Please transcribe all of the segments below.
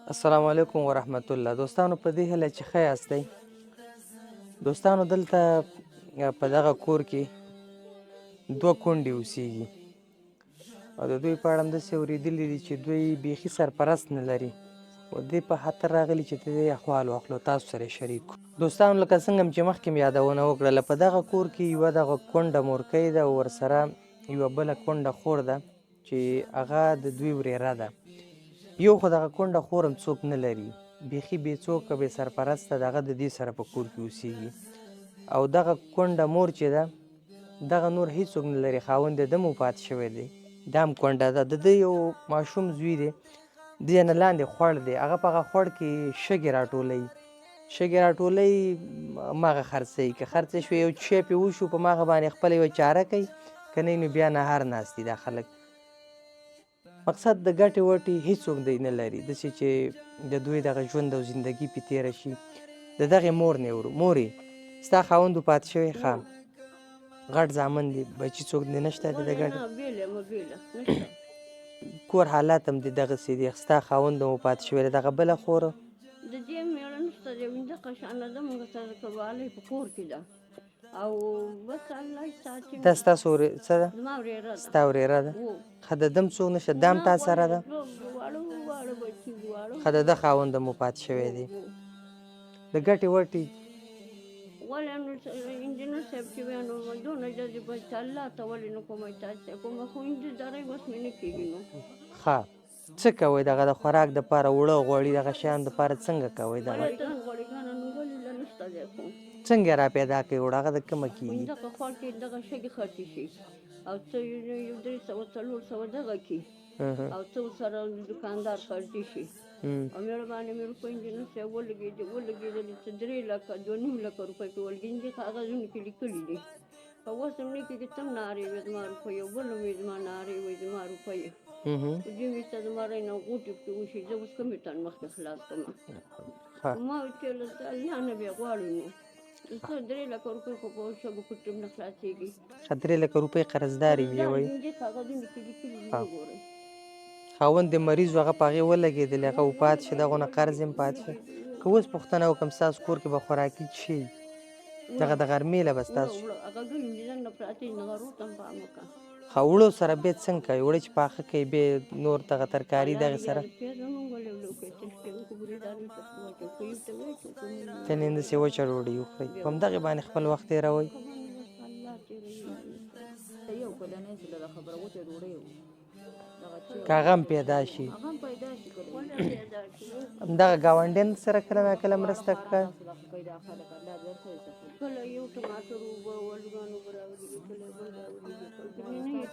السلام علیکم ورحمت الله. دوستانو په دې هیله چې ښه یاستئ. دوستانو دلته په دغه کور کې دوه کونډې اوسیږي او د دوی په اړه همداسې اورېدلي دي چې دوی بیخي سرپرست نه لري او دې په خاطر راغلي چې د دې احوال واخلو، تاسو سره یې شریک کړو. دوستانو لکه څنګه چې مخکې مې یادونه وکړله، په دغه کور کې یوه دغه کونډه مورکۍ ده او ورسره یوه بله کونډه خور ده چې هغه د دوی ورېره ده. یو خو دغه کونډه خور هم څوک نه لري، بیخي بې څوکه بې سرپرسته ده، هغه د دې سره په کور کې اوسیږي. او دغه کونډه مور چې ده دغه نور هیڅوک نه لري، خاوند یې ده وفات شوی دی، دا هم کونډه ده. د ده یو ماشوم زوی دی، د دې نه لاندې خوړ دی، هغه په هغه خوړ کې شګې راټولوي هماغه خرڅوي. که خرڅې شوې یو شی پرې وشو په هماغه باندې خپله یوه چاره کوي، که نه نو بیا نهار ناست دي دا خلک. مقصد د ګټې وټې هیڅوک دی نه لري، داسې چې د دوی دغه ژوند او زندګي پې تېره شي. د دغې مور نه ورو. مورې ستا خاوند وفات شوی؟ ښه. غټ زامن دي، بچي څوک دې نشته د ګټه؟ کور حالات هم دې دغسې دي، ستا خاوند هم وفات شوی دی، دغه بله خور د دې مېړه نشته دی، دغه شانه ده، موږ سره کډوالۍ په کور کې ده او بس الله یې ساتي. دا ستاسو څه ده؟ زما ورېره ده. ستا ورېره ده؟ ښه، د ده هم څوک نشته؟ دا هم تا سره ده؟ واړه بچي واړه. ښه، د ده خاوند هم وفات شوی دی. د ګټې وټې ولې نو انجینر صاحب چې وی نو دونه جذبه بچ الله ته ولې نه کومه تاسې کومه خو انتظارۍ بس مې نه کېږي. نو ښه، څه کوئ دغه د خوراک دپاره اوړه غوړي دغه شیانو دپاره څنګه کوئ؟ دغه غوړېګانې نو ولې لا نشته دی، خو څنګه را پیدا کوئ اوړه؟ هغه د کومه کېږي؟ دغه خوا کې دغه شګې خرڅې شي او څه یو 300-400 دغه کې او څه سره دکاندار خرڅې شي او مهرباني مې روپۍ انجینر صاحب ولګېدلې څه 3 لکه 2.5 لکه روپۍ پې ولګېدې، کاغذونو کې لیکلي دي. په اوس هم نه کېږي، ته هم نارې وې زما روپۍ، یو بل هم زما نارې وې زما روپۍ، دې مې ته زما رای نه غوټې پکې وشي، زه اوس کومې تن مخکې خلاص کړم. ما ویل چې الله نه بیا غواړو نو څه 3 لکه روپۍ خو په شګو پټو نه خلاصېږي. 3 لکه روپۍ قرضداري وې وایي. دې کاغذونو کې لیکلي دي، وګورئ. خاوند دې مریض و، هغه په هغې ولګېدلې، هغه وفات شي، دغونه قرض یې هم پاتې شي. که اوس پوښتنه وکړم ستاسو کور کې به خوراکي څه شي دغه د غرمې له به ستاسو هغه ګڼې ډېران نه پراته دي، نغرو ته هم پام وکړه. ښه، اوړه سره بیا څنګه کوئ؟ اوړه چې پاخه کوئ بیا نور دغه ترکاري دغې سره ته نه همداسې وچه ډوډۍ وخورئ، په همدغې باندې خپل وخت تېروئ. که هغه هم پیدا شي همدغه ګاونډیانو سره کله ناکله مرسته کوه. کله یو ټماټر اوبه ولګان اوبه راوړي، کله بل راوړي، کله نه یې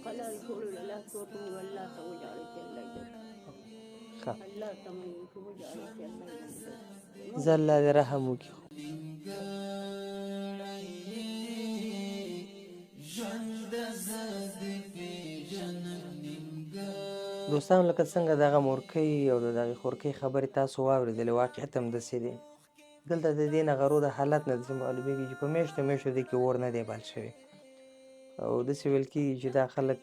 قلال ټولو له لاس ورته موږ الله ته وژاړئ چې الله یې الله ته موږ وژاړئ چې الله یې زه الله دې رحم وکړي. دوستانو لکه څنګه دغه مورکۍ او د دغې خورکۍ خبرې تاسو واورېدلې، واقعیت هم داسې دی. دلته د دې نغرو د حالت نه داسې معلومېږي چې په میاشتو میاشتو دې کې اور نه دی بل شوی او داسې ویل کېږي چې دا خلک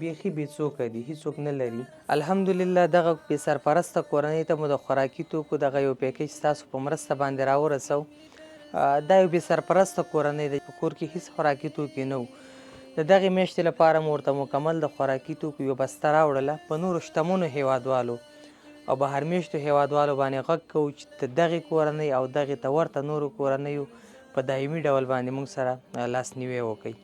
بیخي بې څوکه دي، هېڅوک نه لري. الحمدلله دغه بې سرپرسته کورنۍ ته مو د خوراکي توکو دغه یو پیکج ستاسو په مرسته باندې راورسو. دا یو بې سرپرسته کورنۍ ده، په کور کې هېڅ خوراکي توکي نه وو. د دغې میاشتې لپاره مو ورته مکمل د خوراکي توکو یوه بسته راوړله. په نورو شتمنو هیوادوالو او بهر میشتو هیوادوالو باندې غږ کوو چې د دغې کورنۍ او دغې ته ورته نورو کورنیو په دایمي ډول باندې موږ سره لاسنیوی وکړئ.